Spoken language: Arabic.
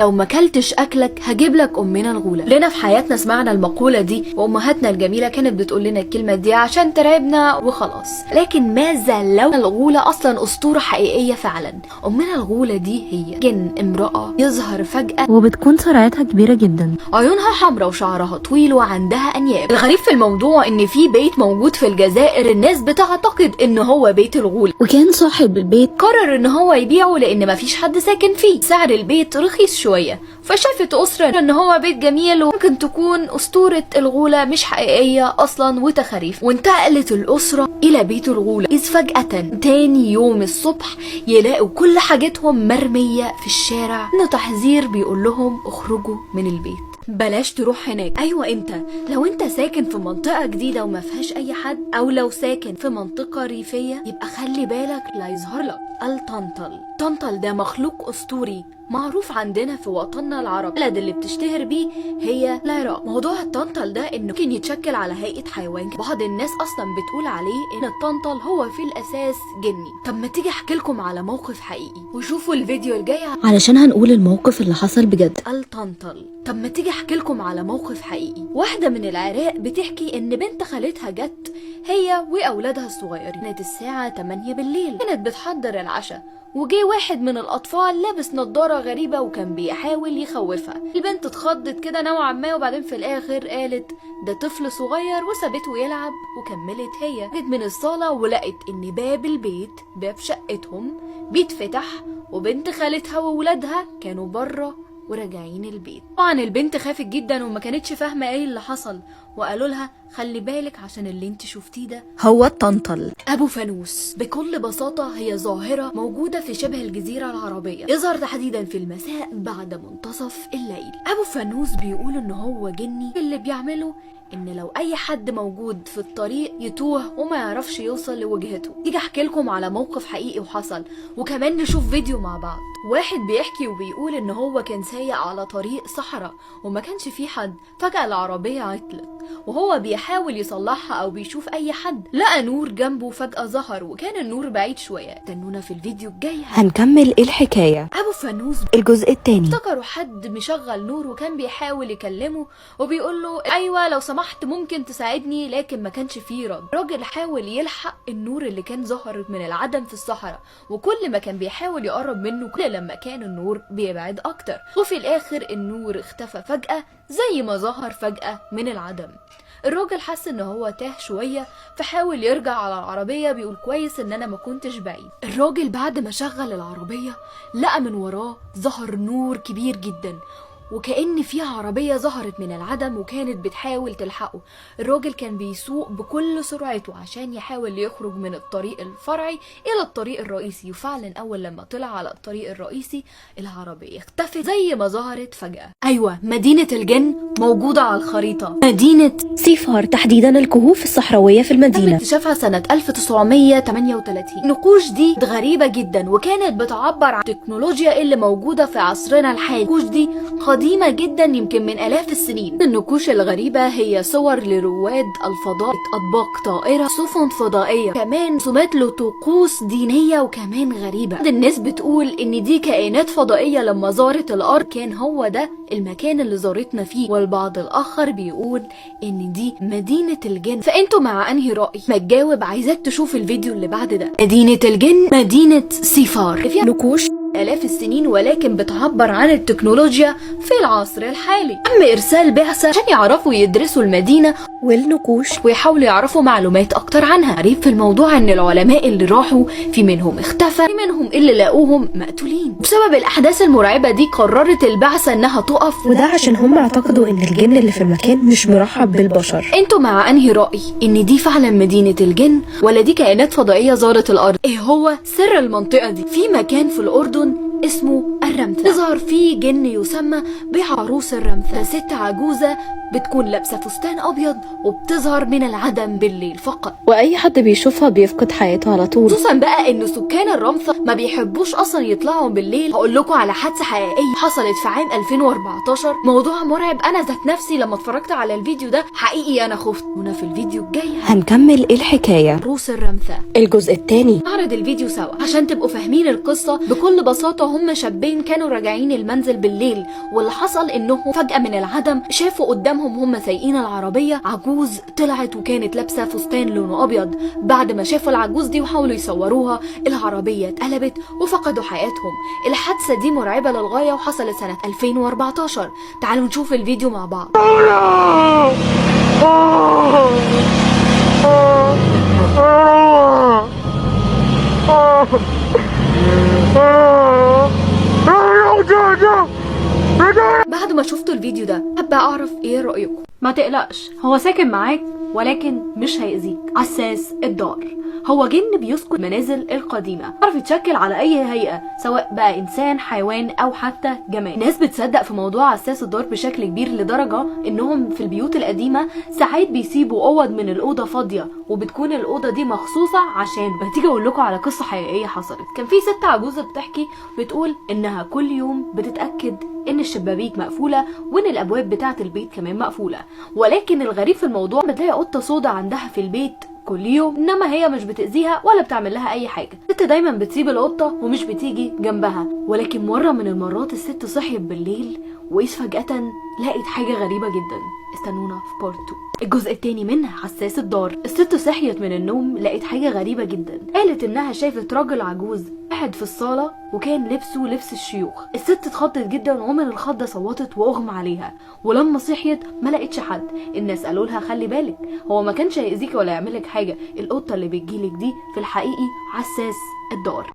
لو ما كلتش اكلك هجيب لك امنا الغولة. لنا في حياتنا سمعنا المقولة دي وامهاتنا الجميلة كانت بتقول لنا الكلمة دي عشان ترعبنا وخلاص، لكن ماذا لو الغولة اصلا اسطورة حقيقية فعلا؟ امنا الغولة دي هي جن امرأة يظهر فجأة وبتكون سرعتها كبيرة جدا، عيونها حمراء وشعرها طويل وعندها انياب. الغريب في الموضوع ان في بيت موجود في الجزائر الناس بتعتقد ان هو بيت الغولة، وكان صاحب البيت قرر ان هو يبيعه لان مفيش حد ساكن فيه. سعر البيت رخيص شوية، فشافت أسرة ان هو بيت جميل وممكن تكون أسطورة الغولة مش حقيقية اصلا وتخاريف، وانتقلت الأسرة الى بيت الغولة. اذ فجأة تاني يوم الصبح يلاقوا كل حاجتهم مرمية في الشارع، انه تحذير بيقول لهم اخرجوا من البيت، بلاش تروح هناك. ايوه انت لو انت ساكن في منطقة جديدة وما فيهاش اي حد، او لو ساكن في منطقة ريفية، يبقى خلي بالك لا يظهر لك الطنطل. الطنطل ده مخلوق اسطوري معروف عندنا في وطننا العربي. البلد اللي بتشتهر بيه هي العراق. موضوع الطنطل ده انه ممكن يتشكل على هيئة حيوان. بعض الناس اصلا بتقول عليه ان الطنطل هو في الاساس جني. طب ما تيجي احكي لكم على موقف حقيقي وشوفوا الفيديو الجاي علشان هنقول الموقف اللي حصل بجد. الطنطل. طب ما تيجي احكي لكم على موقف حقيقي. واحدة من العراق بتحكي ان بنت خالتها جت هي واولادها الصغيرين. كانت الساعة 8 بالليل، كانت بتحضر العشاء، وجي واحد من الاطفال لابس نظارة غريبة وكان بيحاول يخوفها. البنت اتخضت كده نوعا ما، وبعدين في الاخر قالت ده طفل صغير وسابته يلعب، وكملت هي. جت من الصالة ولقت ان باب البيت، باب شقتهم، بيتفتح، وبنت خالتها وولادها كانوا بره وراجعين البيت. طبعا البنت خافت جدا وما كانتش فاهمه ايه اللي حصل، وقالوا لها خلي بالك عشان اللي انت شفتيه ده هو الطنطل. ابو فانوس بكل بساطه هي ظاهره موجوده في شبه الجزيره العربيه، يظهر تحديدا في المساء بعد منتصف الليل. ابو فانوس بيقول ان هو جني، اللي بيعمله ان لو اي حد موجود في الطريق يتوه وما يعرفش يوصل لوجهته. تيجي احكي لكم على موقف حقيقي وحصل، وكمان نشوف فيديو مع بعض. واحد بيحكي وبيقول ان هو كان سايق على طريق صحراء وما كانش فيه حد، فجأة العربية عطلت وهو بيحاول يصلحها او بيشوف اي حد، لقى نور جنبه فجأة ظهر، وكان النور بعيد شوية. استنونا في الفيديو الجاي هنكمل الحكاية. ابو فانوس الجزء الثاني. افتكروا حد مشغل نور وكان بيحاول يكلمه وبيقول له ايوه لو سمحت ممكن تساعدني، لكن ما كانش فيه رد. الراجل حاول يلحق النور اللي كان ظهر من العدم في الصحراء، وكل ما كان بيحاول يقرب منه كل لما كان النور بيبعد اكتر، وفي الاخر النور اختفى فجأة زي ما ظهر فجأة من العدم. الراجل حس ان هو تاه شوية فحاول يرجع على العربية، بيقول كويس ان انا ما كنتش بعيد. الراجل بعد ما شغل العربية لقى من وراه ظهر نور كبير جدا، وكأن فيها عربية ظهرت من العدم وكانت بتحاول تلحقه. الراجل كان بيسوق بكل سرعته عشان يحاول يخرج من الطريق الفرعي إلى الطريق الرئيسي، وفعلا أول لما طلع على الطريق الرئيسي العربية اختفت زي ما ظهرت فجأة. أيوة، مدينة الجن موجودة على الخريطة، مدينة سيفار، تحديدا الكهوف الصحراوية في المدينة. تم اكتشافها سنة 1938. النقوش دي غريبة جدا وكانت بتعبر عن التكنولوجيا اللي موجودة في عصرنا الحالي. النقوش دي قديمة جدا يمكن من آلاف السنين. النقوش الغريبة هي صور لرواد الفضاء، أطباق طائرة، سفن فضائية، كمان رسومات لطقوس دينية وكمان غريبة. الناس بتقول إن دي كائنات فضائية لما زارت الأرض كان هو ده المكان اللي زارتنا فيه، والبعض الآخر بيقول إن دي مدينة الجن. فأنتوا مع أنهي رأي؟ ما تجاوب، عايزاك تشوف الفيديو اللي بعد ده. مدينة الجن، مدينة سيفار، فيها نقوش آلاف السنين ولكن بتعبر عن التكنولوجيا في العصر الحالي. تم إرسال بعثة عشان يعرفوا يدرسوا المدينة والنقوش ويحاولوا يعرفوا معلومات أكتر عنها. غريب في الموضوع إن العلماء اللي راحوا في منهم اختفى، في منهم اللي لاقوهم مقتولين. بسبب الأحداث المرعبة دي قررت البعثة إنها تقف، وده عشان هم اعتقدوا إن الجن اللي في المكان مش مرحب بالبشر. انتوا مع أنهي رأي؟ إن دي فعلا مدينة الجن ولا دي كائنات فضائية زارت الأرض؟ إيه هو سر المنطقة دي؟ في مكان في الأردن اسمه الرمثة، يظهر فيه جن يسمى بعروس الرمثة، ست عجوزة بتكون لابسة فستان أبيض وبتظهر من العدم بالليل فقط، وأي حد بيشوفها بيفقد حياته على طول. خصوصا بقى إن سكان الرمثة ما بيحبوش أصلا يطلعوا بالليل. هقول لكم على حادثة حقيقية حصلت في عام 2014، موضوع مرعب. أنا ذات نفسي لما اتفرجت على الفيديو ده حقيقي أنا خفت. هنا في الفيديو الجاي هنكمل الحكاية. عروس الرمثة الجزء الثاني. نعرض الفيديو سوا عشان تبقوا فاهمين القصة بكل بساطة. هم شابين اتنين كانوا راجعين المنزل بالليل، واللي حصل انهم فجأة من العدم شافوا قدامهم هم سايقين العربية عجوز طلعت وكانت لابسة فستان لونه ابيض. بعد ما شافوا العجوز دي وحاولوا يصوروها العربية اتقلبت وفقدوا حياتهم. الحادثة دي مرعبة للغاية وحصلت سنة 2014. تعالوا نشوف الفيديو مع بعض. بعد ما شفتوا الفيديو ده حابة اعرف ايه رأيكم. ما تقلقش، هو ساكن معاك ولكن مش هيأذيك. عساس الدار هو جن بيسكن المنازل القديمة، عارف يتشكل على اي هيئة سواء بقى انسان حيوان او حتى جماد. ناس بتصدق في موضوع عساس الدار بشكل كبير لدرجة انهم في البيوت القديمة ساعات بيسيبوا اوض من الاوضة فاضية وبتكون الاوضة دي مخصوصة عشان هتيجي اقول لكم على قصة حقيقية حصلت. كان في ست عجوزة بتحكي بتقول انها كل يوم بتتأكد ان الشبابيك مقفولة وان الابواب بتاعة البيت كمان مقفولة، ولكن الغريب في الموضوع بتلاقي قطة سودا عندها في البيت كل يوم، انما هي مش بتأذيها ولا بتعمل لها اي حاجة. الست دايما بتسيب القطة ومش بتيجي جنبها. ولكن مرة من المرات الست صحيت بالليل وإذ فجأة لقيت حاجة غريبة جدا. استنونا في بارت 2 الجزء التاني منها عساس الدار. الست صحيت من النوم لقيت حاجة غريبة جدا. قالت انها شافت راجل عجوز قاعد في الصالة وكان لبسه لبس الشيوخ. الست اتخضت جدا ومن الخضة صوتت واغمى عليها، ولما صحيت ما لقيتش حد. الناس قالوا لها خلي بالك، هو ما كانش هيأذيك ولا يعملك حاجة، القطة اللي بتجيلك دي في الحقيقي عساس الدار.